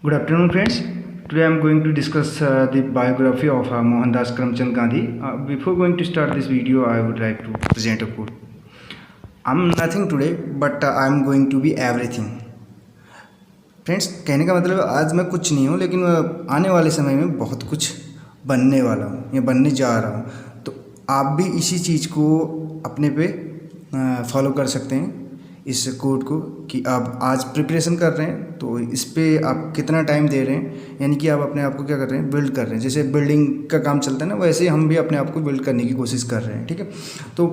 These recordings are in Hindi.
Good afternoon, friends. Today I am going to discuss the biography of Mohandas Karamchand Gandhi. Before going to start this video, I would like to present a quote. I'm nothing today, but I'm going to be everything. Friends, कहने का मतलब आज मैं कुछ नहीं हूँ, लेकिन आने वाले समय में बहुत कुछ बनने वाला हूँ या बनने जा रहा हूँ। तो आप भी इसी चीज़ को अपने पे फॉलो कर सकते हैं, इस कोड को, कि आप आज प्रिपरेशन कर रहे हैं तो इस पे आप कितना टाइम दे रहे हैं, यानी कि आप अपने आप को क्या कर रहे हैं, बिल्ड कर रहे हैं। जैसे बिल्डिंग का काम चलता है ना, वैसे ही हम भी अपने आप को बिल्ड करने की कोशिश कर रहे हैं। ठीक है, तो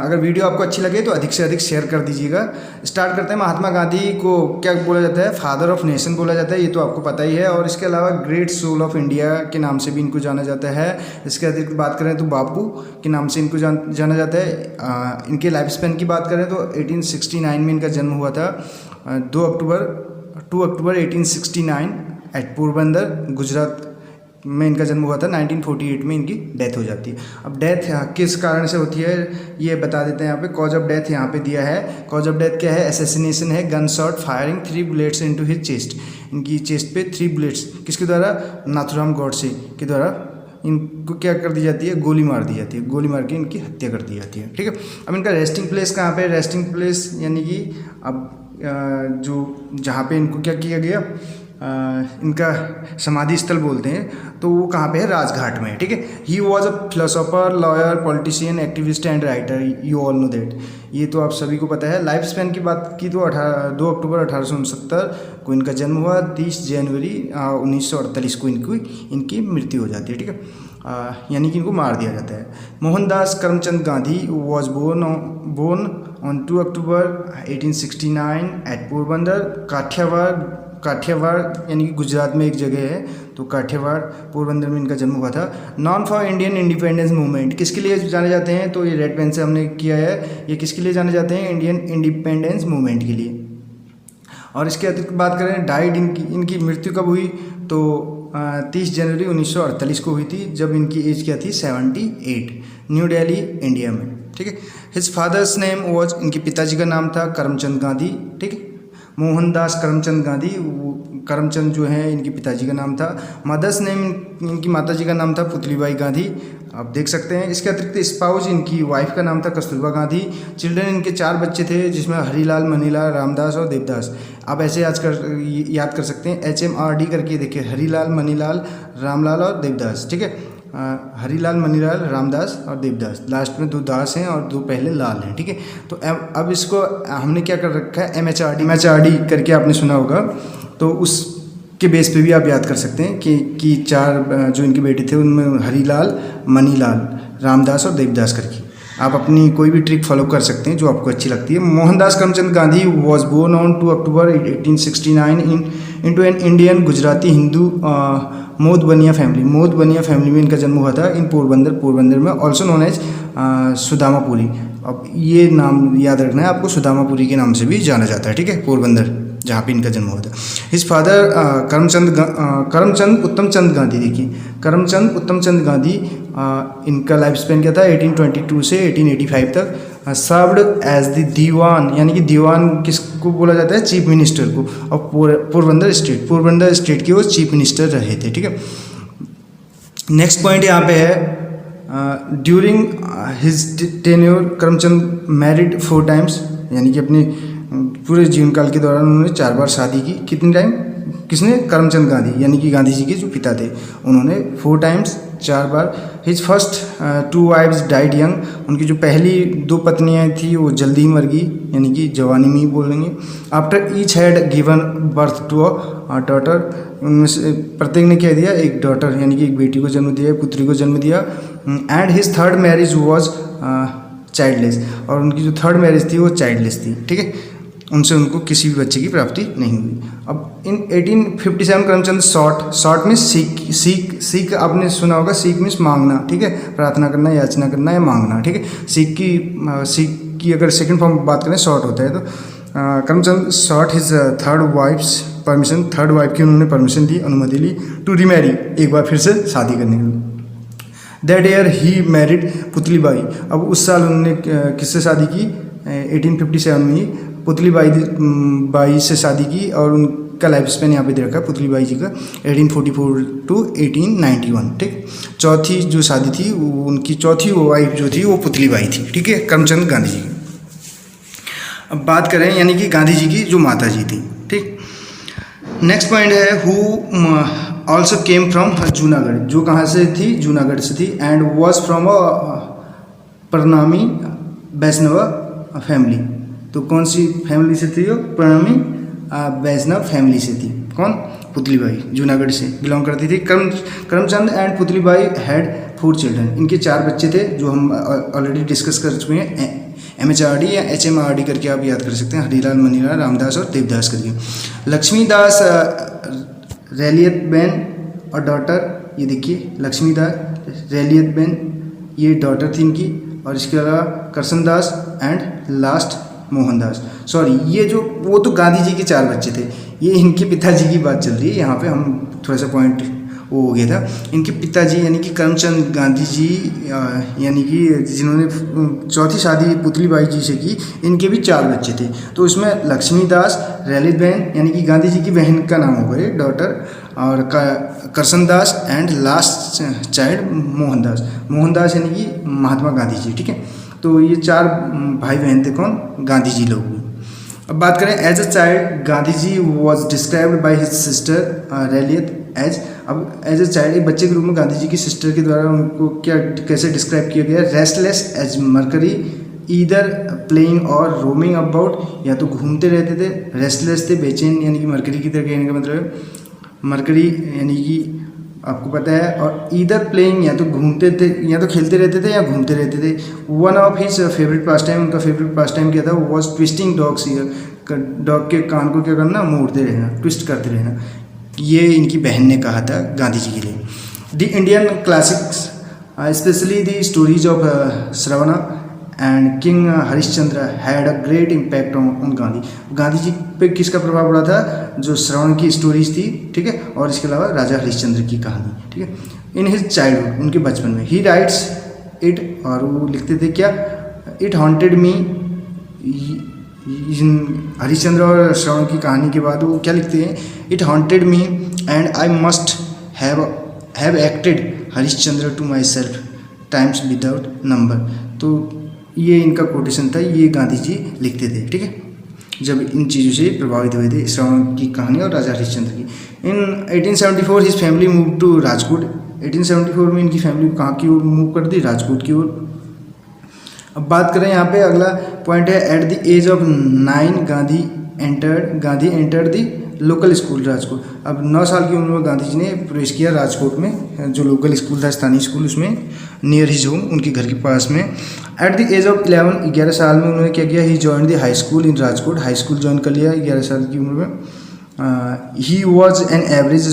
अगर वीडियो आपको अच्छी लगे तो अधिक से अधिक शेयर कर दीजिएगा। स्टार्ट करते हैं। महात्मा गांधी को क्या बोला जाता है? फादर ऑफ नेशन बोला जाता है, ये तो आपको पता ही है। और इसके अलावा ग्रेट सोल ऑफ इंडिया के नाम से भी इनको जाना जाता है। इसके अतिरिक्त बात करें तो बापू के नाम से इनको जाना जाता है। इनके लाइफ स्पैन की बात करें तो 1869 में इनका जन्म हुआ था। 2 अक्टूबर 1869 एट पोरबंदर, गुजरात में इनका जन्म हुआ था। 1948 में इनकी डेथ हो जाती है। अब डेथ किस कारण से होती है ये बता देते हैं। यहाँ पे कॉज ऑफ डेथ यहाँ पे दिया है। कॉज ऑफ डेथ क्या है? असैसिनेशन है, gun shot firing 3 bullets into his chest. इनकी चेस्ट पे 3 बुलेट्स किसके द्वारा? नाथुराम गॉडसे के द्वारा इनको क्या कर दी जाती है? गोली मार दी जाती है। गोली मार के इनकी हत्या कर दी जाती है। ठीक है, अब इनका रेस्टिंग प्लेस कहाँ पे? रेस्टिंग प्लेस यानी कि अब जो जहाँ पे इनको क्या किया गया, इनका समाधि स्थल बोलते हैं, तो वो कहाँ पे है? राजघाट में। ठीक है, he was a philosopher, lawyer, politician, activist and writer. You all know that, ये तो आप सभी को पता है। लाइफ स्पैन की बात की तो 2 अक्टूबर 1869 को इनका जन्म हुआ। 30 जनवरी 1948 को इनकी मृत्यु हो जाती है। ठीक है, यानी कि इनको मार दिया जाता है। Mohandas Karamchand Gandhi was born on 2 October 1869 at Porbandar, Kathiawar यानी कि गुजरात में एक जगह है, तो काठियावाड़ पोरबंदर में इनका जन्म हुआ था। Non for Indian independence movement किसके लिए जाने जाते हैं? तो ये रेड पेन से हमने किया है। ये किसके लिए जाने जाते हैं? इंडियन इंडिपेंडेंस मूवमेंट के लिए। और इसके अतिरिक्त बात करें, डाइड इनकी मृत्यु कब हुई? तो 30 जनवरी 1948 को हुई थी, जब इनकी एज क्या थी? 78, न्यू दिल्ली, इंडिया में। ठीक है, हिज फादर्स नेम वॉज, इनके पिताजी का नाम था करमचंद गांधी। ठीक है, मोहनदास करमचंद गांधी, करमचंद जो है इनके पिताजी का नाम था। मदर्स नेम, इनकी माताजी का नाम था पुतलीबाई गांधी, आप देख सकते हैं। इसके अतिरिक्त स्पाउस, इनकी वाइफ का नाम था कस्तूरबा गांधी। चिल्ड्रन, इनके 4 बच्चे थे, जिसमें हरीलाल, मनीलाल, रामदास और देवदास। आप ऐसे याद कर सकते हैं, HMRD करके देखिए, हरीलाल, मनीलाल, रामलाल और देवदास। ठीक है, हरीलाल, मनीलाल, रामदास और देवदास। लास्ट में 2 दास हैं और 2 पहले लाल हैं। ठीक है, तो अब इसको हमने क्या कर रखा है? MHRD करके आपने सुना होगा, तो उसके बेस पे भी आप याद कर सकते हैं कि 4 जो इनके बेटे थे, उनमें हरीलाल, मनीलाल, रामदास और देवदास करके आप अपनी कोई भी ट्रिक फॉलो कर सकते हैं जो आपको अच्छी लगती है। Mohandas Karamchand Gandhi was born on 2 October 1869 into an Indian Gujarati Hindu Modh Bania family में इनका जन्म हुआ था। इन पोरबंदर में, ऑल्सो नोन एज सुदामापुरी। अब ये नाम याद रखना है आपको, सुदामापुरी के नाम से भी जाना जाता है। ठीक है, पोरबंदर जहाँ पे इनका जन्म हुआ था। His father Karamchand Uttamchand Gandhi. देखिए, करमचंद उत्तमचंद गांधी, इनका लाइफ स्पैन क्या था? 1822 से 1885 तक। सर्व्ड एज द दीवान, यानी कि दीवान किसको बोला जाता है? चीफ मिनिस्टर को। और पोरबंदर स्टेट के वो चीफ मिनिस्टर रहे थे। ठीक है, नेक्स्ट पॉइंट यहाँ पे है, during his tenure Karamchand married 4 times, यानी कि अपने पूरे जीवन काल के दौरान उन्होंने 4 बार शादी की। कितने टाइम? किसने? करमचंद गांधी, यानी कि गांधी जी के जो पिता थे, उन्होंने 4 टाइम्स, 4 बार। His first 2 wives died young, उनकी जो पहली 2 पत्नियां थी वो जल्दी ही मर गई, यानी कि जवानी में ही बोलेंगे। After each had given birth to a daughter, उनमें से प्रत्येक ने क्या दिया? एक डॉटर, यानी कि एक बेटी को जन्म दिया, पुत्री को जन्म दिया। And his third marriage was childless, और उनकी जो 3rd मैरिज थी वो चाइल्डलेस थी। ठीक है, उनसे उनको किसी भी बच्चे की प्राप्ति नहीं हुई। अब इन 1857 करमचंद शॉर्ट में सीख आपने सुना होगा। सीख मीन्स मांगना। ठीक है, प्रार्थना करना, याचना करना या मांगना। ठीक है, सीख की अगर सेकंड फॉर्म बात करें शॉर्ट होता है, तो Karamchand sought his 3rd wife's permission, 3rd wife की उन्होंने परमिशन दी, अनुमति ली, टू रीमैरी, एक बार फिर से शादी करने के लिए। That year he married Putlibai. अब उस साल उन्होंने किससे शादी की? 1857 में ही पुतलीबाई से शादी की, और इनका लाइफ स्पेन यहाँ पे दे रखा है पुतली बाई जी का 1844 टू 1891, ठीक। चौथी जो शादी थी उनकी चौथी वाइफ जो थी वो पुतली बाई थी, ठीक है, करमचंद गांधी जी की। अब बात करें यानी कि गांधी जी की जो माता जी थी, ठीक। नेक्स्ट पॉइंट है who also came from Junagadh, जो कहाँ से थी, जूनागढ़ से थी, and was from Pranami Vaishnav family. तो कौन सी फैमिली से थी वो, प्रणामी वैष्णव फैमिली से थी। कौन, पुतली बाई जूनागढ़ से बिलोंग करती थी। Karamchand and Putli Bai had 4 children, इनके 4 बच्चे थे जो हम ऑलरेडी डिस्कस कर चुके हैं, MHRD या HMRD करके आप याद कर सकते हैं, हरिलाल, मनीलाल, रामदास और देवदास करके। लक्ष्मीदास रैलियत बेन और डॉटर, ये देखिए लक्ष्मीदास रैलियत बेन, ये डॉटर थी इनकी, और इसके अलावा Karsandas and last Mohandas. Sorry, ये जो वो तो गांधी जी के 4 बच्चे थे, ये इनके पिताजी की बात चल रही है यहाँ पे, हम थोड़ा सा पॉइंट वो हो गया था। इनके पिताजी यानी कि करमचंद गांधी जी यानी कि जिन्होंने चौथी शादी पुतली बाई जी से की, इनके भी 4 बच्चे थे। तो इसमें लक्ष्मीदास रैलियत बेन यानी कि गांधी जी की बहन का नाम होगा ये, डॉटर, और Karsandas and last child Mohandas. Mohandas यानी कि महात्मा गांधी जी, ठीक है। तो ये 4 भाई बहन थे, कौन, गांधी जी लोग। अब बात करें as a child, Gandhi ji was described by his sister Raliat as, अब एज अ चाइल्ड एक बच्चे के रूप में गांधी जी की सिस्टर के द्वारा उनको क्या कैसे डिस्क्राइब किया गया, restless as mercury, either playing or roaming about, या तो घूमते रहते थे, रेस्टलेस थे, बेचैन यानी कि मरकरी की तरह कहने का मतलब है, मरकरी यानी कि आपको पता है, और ईदर प्लेइंग या तो घूमते थे, या तो खेलते रहते थे या घूमते रहते थे। One of his favourite pass time, उनका फेवरेट पास टाइम क्या था, वो was twisting dogs year, dog के कान को क्या करना, मोड़ते रहना, ट्विस्ट करते रहना। ये इनकी बहन ने कहा था गांधी जी के लिए। The Indian classics specially the stories of Shravana and king Harishchandra had a great impact on Gandhi. Gandhi ji पे किसका प्रभाव पड़ा था, जो श्रवण की स्टोरीज थी, ठीक है, और इसके अलावा राजा हरिश्चंद्र की कहानी, ठीक है। इन हिज चाइल्डहुड, उनके बचपन में, ही राइट्स इट, और वो लिखते थे क्या, इट हॉन्टेड मी, हरिश्चंद्र और श्रवण की कहानी के बाद वो क्या लिखते हैं, it haunted me and I must have acted Harishchandra to myself times without number. तो ये इनका कोटेशन था, ये गांधी जी लिखते थे, ठीक है, जब इन चीज़ों से प्रभावित हुए थे, श्रवण की कहानी और राजा हरिश्चंद्र की। In 1874 his family move to Rajkot, 1874 में इनकी फैमिली कहाँ की ओर मूव कर दी, राजकोट की ओर। अब बात करें यहाँ पे अगला पॉइंट है, at the age of 9 Gandhi entered the local school Rajkot. अब 9 साल की उम्र में गांधी जी ने प्रवेश किया राजकोट में, जो लोकल स्कूल था, स्थानीय स्कूल, उसमें नियर हिज होम, उनके घर के पास में। एट द एज ऑफ 11 साल में उन्होंने क्या किया, he join the high school in Rajkot, high school join कर लिया 11 साल की उम्र में। He was an average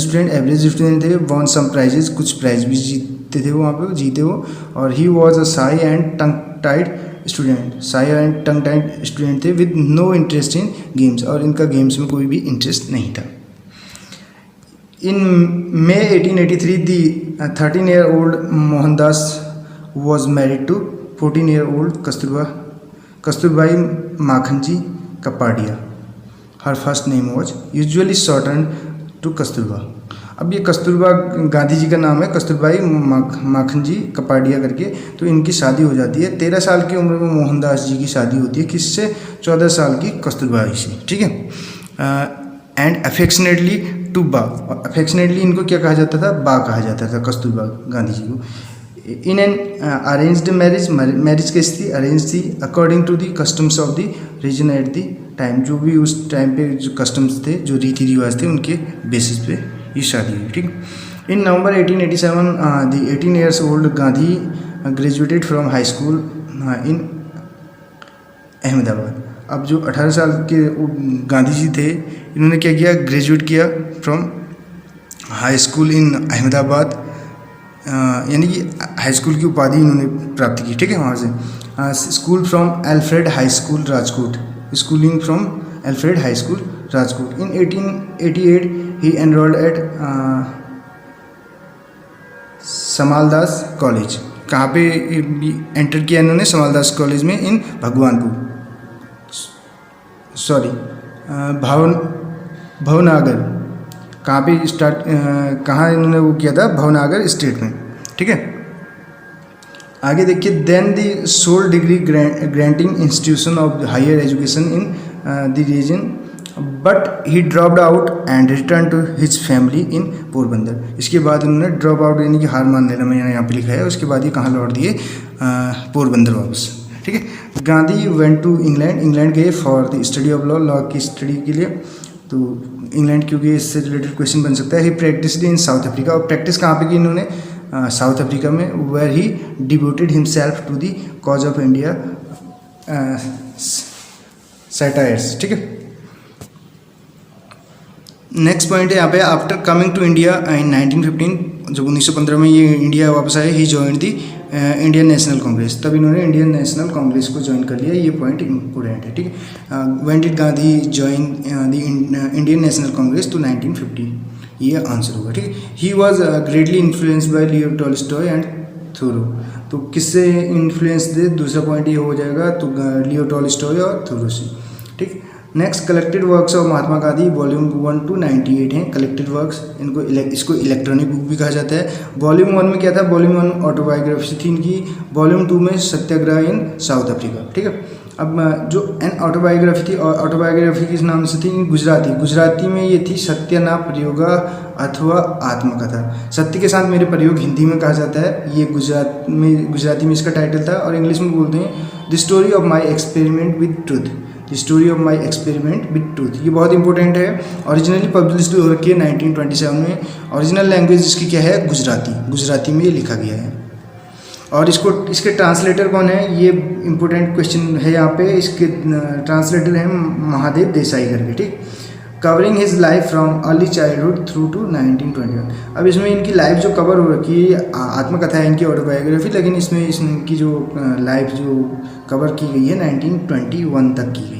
student थे, वॉन सम प्राइजेज, कुछ प्राइज भी जीतते थे वो, वहाँ पे जीते वो। और ही was a shy and tongue tied student थे, with no interest in games, और इनका गेम्स में कोई भी इंटरेस्ट नहीं था। In May 1883 the 13-year-old Mohandas was married to 14-year-old Kasturbai Makhanji Kapadia. Her first name was usually shorten to Kasturba. अब ये कस्तूरबा गांधी जी का नाम है, कस्तूरबाई माखनजी कपाडिया करके। तो इनकी शादी हो जाती है 13 साल की उम्र में, मोहनदास जी की शादी होती है किससे, 14 साल की कस्तूरबाई से, ठीक है। एंड अफेक्शनेटली टू बा, अफेक्शनेटली इनको क्या कहा जाता था, बा कहा जाता था कस्तूरबा गांधी जी को। इन एन अरेंज्ड मैरिज कैसी थी, अरेंज थी, according to the customs of the region at the time, जो भी उस टाइम पे जो कस्टम्स थे, जो रीति रिवाज थे, उनके बेसिस पे ये शादी हुई, ठीक। इन नवंबर 1887 the 18 years old Gandhi graduated from high school इन अहमदाबाद। अब जो 18 साल के गांधी जी थे, इन्होंने क्या किया, ग्रेजुएट किया फ्रॉम हाई स्कूल इन अहमदाबाद, यानी कि हाई स्कूल की उपाधि इन्होंने प्राप्त की, ठीक है, वहाँ से। School from Alfred high school Rajkot, schooling from Alfred high school Rajkot. In 1888 he enrolled at Samaldas college. कहाँ पे एंटर किया इन्होंने, समालदास कॉलेज में, इन भगवानपुर, भवनागर कहाँ पे स्टार्ट, कहाँ इन्होंने वो किया था, भवनागर स्टेट में, ठीक है। आगे देखिए, then the sole degree granting institution of higher education in the region, but he dropped out and return to his family in Porbandar. इसके बाद उन्होंने ड्रॉप आउट यानी कि हार मान लेना, मैंने यहाँ पे लिखा है। उसके बाद ये कहाँ लौट दिए, पोरबंदर वापस, ठीक है। गांधी वेंट टू इंग्लैंड गए for the study of law की स्टडी के लिए। तो इंग्लैंड क्यों गए, इससे रिलेटेड क्वेश्चन बन सकता है। He practised in South Africa, और प्रैक्टिस कहाँ पे की इन्होंने, साउथ अफ्रीका में, where he devoted himself to the cause of India satires, ठीक है। नेक्स्ट पॉइंट है यहाँ पे, after coming to India in 1915, जब 1915 में ये इंडिया वापस आए, he join the Indian National Congress, तब इन्होंने इंडियन नेशनल कांग्रेस को ज्वाइन कर लिया। ये पॉइंट इंपॉर्टेंट है, ठीक है। When did Gandhi join the Indian National Congress, to 1950, ये आंसर होगा, ठीक है। He was greatly influenced by Leo Tolstoy and Thoreau, तो किससे इन्फ्लुएंस दे, दूसरा पॉइंट ये हो जाएगा, तो लियो टॉल्स्टॉय और थोरो से, ठीक। Next, collected works of Mahatma Gandhi volume 1 to 98 हैं कलेक्टेड वर्क्स, इसको इलेक्ट्रॉनिक बुक भी कहा जाता है। वॉल्यूम 1 में क्या था, वॉल्यूम 1 ऑटोबायोग्राफी थी इनकी, वॉल्यूम 2 में सत्याग्रह इन साउथ अफ्रीका, ठीक है। अब जो एन ऑटोबायोग्राफी थी, और ऑटोबायोग्राफी किस नाम से थी, गुजराती में ये थी, सत्य ना प्रयोगा अथवा आत्मकथा। सत्य के साथ मेरे प्रयोग हिंदी में कहा जाता है, ये गुजराती में इसका टाइटल था, और इंग्लिश में बोलते हैं the story of my experiment with truth, story of my experiment with truth. ये बहुत इंपॉर्टेंट है, ओरिजिनली पब्लिश्ड हो रखी है 1927 में। ओरिजिनल लैंग्वेज इसकी क्या है, गुजराती में ये लिखा गया है। और इसके ट्रांसलेटर कौन है, ये इंपॉर्टेंट क्वेश्चन है यहाँ पे। इसके ट्रांसलेटर हैं महादेव देसाई करके, ठीक। Covering his life from early childhood through to 1921। अब इसमें इनकी लाइफ जो कवर हो रखी है, आत्मकथा है इनकी, ऑटोबायोग्राफी, लेकिन इसमें इनकी जो लाइफ जो कवर की गई है 1921 तक की गई है।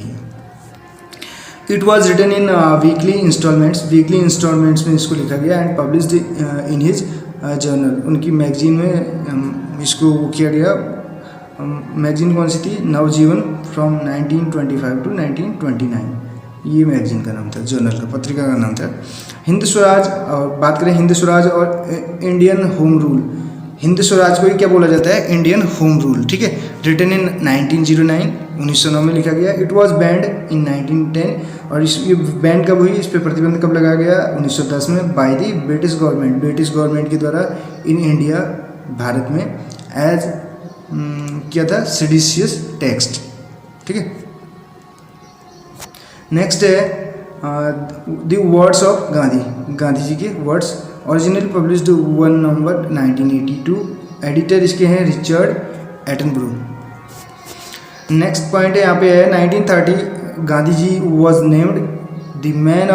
It was written in weekly instalments में इसको लिखा गया, and published in his journal, उनकी मैगजीन में इसको वो किया गया। मैगजीन कौन सी थी, नवजीवन, फ्रॉम 1925 to 1929, ये मैगजीन का नाम था, जर्नल का, पत्रिका का नाम था। हिंद स्वराज, और बात करें हिंद स्वराज और Indian home rule, Hind Swaraj को ही क्या बोला जाता है, इंडियन होम रूल, ठीक है। रिटन इन 1909 में लिखा गया। इट वॉज बैंड इन 1910, और ये बैंड कब हुई, इस पर प्रतिबंध कब लगाया गया, 1910 में, बाय दी ब्रिटिश गवर्नमेंट के द्वारा इन इंडिया, भारत में, एज क्या था, सेडिशियस टेक्स्ट, ठीक है। नेक्स्ट है the words of Gandhi ji के वर्ड्स, ओरिजिनली पब्लिश्ड 1 नवंबर 1982, एडिटर इसके हैं रिचर्ड एटनब्रो। नेक्स्ट पॉइंट है यहाँ पे है 1930 Gandhi ji was named the man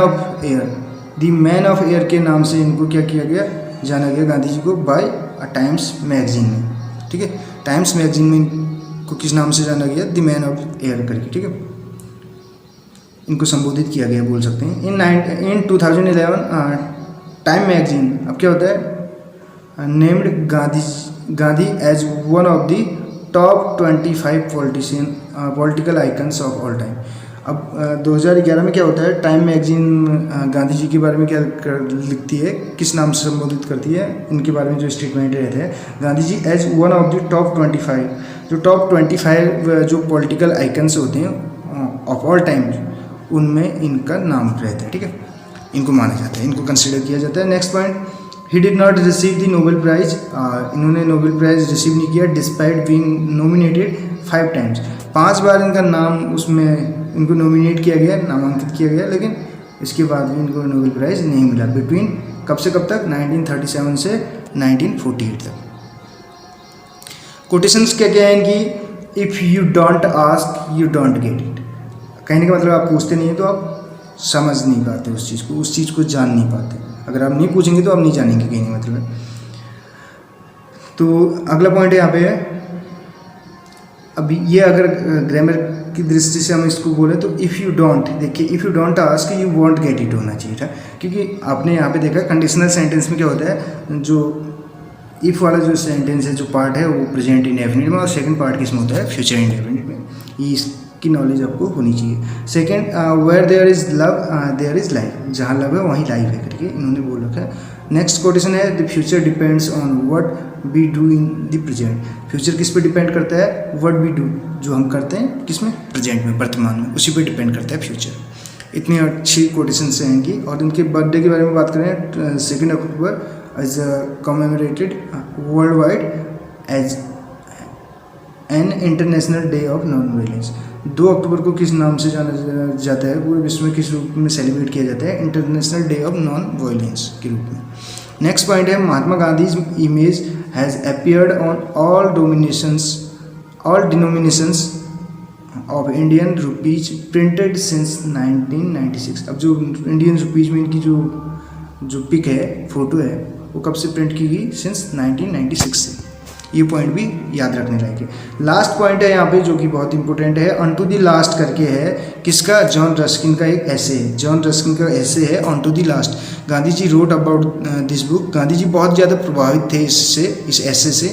of year के नाम से इनको क्या किया गया, जाना गया गांधी जी को, बाय टाइम्स मैगजीन में, ठीक है। टाइम्स मैगजीन में इनको किस नाम से जाना गया, द मैन ऑफ एयर करके, ठीक है, इनको संबोधित किया गया बोल सकते हैं। इन 2011 टाइम मैगजीन, अब क्या होता है, named Gandhi as one of the top 25 political icons of all time. अब 2011 में क्या होता है, टाइम मैगजीन गांधी जी के बारे में क्या लिखती है, किस नाम से संबोधित करती है, इनके बारे में जो स्टेटमेंट रहते हैं, Gandhi ji as one of the top 25, जो टॉप 25 जो पॉलिटिकल आइकन्स होते हैं ऑफ ऑल टाइम, उनमें इनका नाम रहता है, ठीक है, इनको माना जाता है, इनको कंसिडर किया जाता है। Next point, he did not receive the Nobel prize, इन्होंने नोबेल प्राइज रिसीव नहीं किया, डिस्पाइट बीइंग नॉमिनेटेड 5 times, 5 बार इनका नाम उसमें इनको नॉमिनेट किया गया, नामांकित किया गया, लेकिन इसके बाद भी इनको नोबेल प्राइज़ नहीं मिला। बिटवीन कब से कब तक, 1937 से 1948 तक। कोटेशंस क्या क्या है इनकी, if you don't ask you don't get it, कहने का मतलब आप पूछते नहीं है तो आप समझ नहीं पाते उस चीज़ को जान नहीं पाते, अगर आप नहीं पूछेंगे तो आप नहीं जानेंगे, कहने का मतलब। तो अगला पॉइंट यहाँ पे है, अभी ये अगर ग्रामर की दृष्टि से हम इसको बोले तो इफ़ यू डोंट, देखिए if you don't ask you want get it होना चाहिए था, क्योंकि आपने यहाँ पे देखा कंडीशनल सेंटेंस में क्या होता है, जो इफ़ वाला जो सेंटेंस है, जो पार्ट है वो प्रेजेंट इंडेफिनिट में, और सेकंड पार्ट किसमें होता है, फ्यूचर इंडेफिनिट में। ये की नॉलेज आपको होनी चाहिए। Second, where there is love there is life, जहाँ लव है वहीं लाइफ है करके इन्होंने बोल रखा है। नेक्स्ट कोटेशन है, the future depends on what we do in the present. Future किस पे डिपेंड करता है? व्हाट वी डू, जो हम करते हैं किसमें? प्रेजेंट में, वर्तमान में, उसी पे डिपेंड करता है फ्यूचर। इतनी अच्छी कोटेशन रहेंगी। और इनके बर्थडे के बारे में बात करें, 2 October is commemorated worldwide as an international day of non violence. 2 अक्टूबर को किस नाम से जाना जाता है? पूरे विश्व में किस रूप में सेलिब्रेट किया जाता है? International day of non violence के रूप में। नेक्स्ट पॉइंट है, Mahatma Gandhi's image has appeared on all denominations of Indian rupees printed since 1996। अब जो इंडियन रुपीज में इनकी जो पिक है, फोटो है, वो कब से प्रिंट की गई? सिंस 1996 से। ये पॉइंट भी याद रखने लायक है। लास्ट पॉइंट है यहाँ पे जो कि बहुत इंपॉर्टेंट है, ऑन टू द लास्ट करके है। किसका? जॉन रस्किन का एक ऐसे है। जॉन रस्किन का ऐसे है unto the last. Gandhi ji wrote about this book. Gandhi ji बहुत ज़्यादा प्रभावित थे इससे, इस ऐसे से।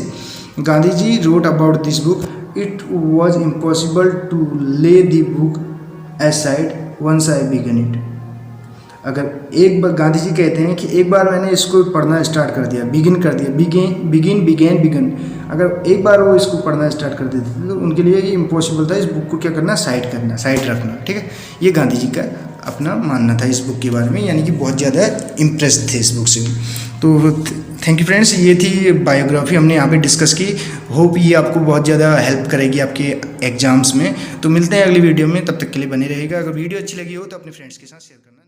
Gandhi ji wrote about this book, it was impossible to lay the book aside once I began it. अगर एक बार गांधी जी कहते हैं कि एक बार मैंने इसको पढ़ना स्टार्ट कर दिया, बिगिन कर दिया, बिगिन, अगर एक बार वो इसको पढ़ना स्टार्ट कर देते थे तो उनके लिए ये इम्पॉसिबल था इस बुक को क्या करना? साइड करना, साइड रखना। ठीक है, ये गांधी जी का अपना मानना था इस बुक के बारे में, यानी कि बहुत ज़्यादा इम्प्रेस थे इस बुक से। तो थैंक यू फ्रेंड्स, ये थी बायोग्राफी हमने यहाँ पे डिस्कस की। होप ये आपको बहुत ज़्यादा हेल्प करेगी आपके एग्जाम्स में। तो मिलते हैं अगली वीडियो में, तब तक के लिए बने रहेगा। अगर वीडियो अच्छी लगी हो तो अपने फ्रेंड्स के साथ शेयर करना।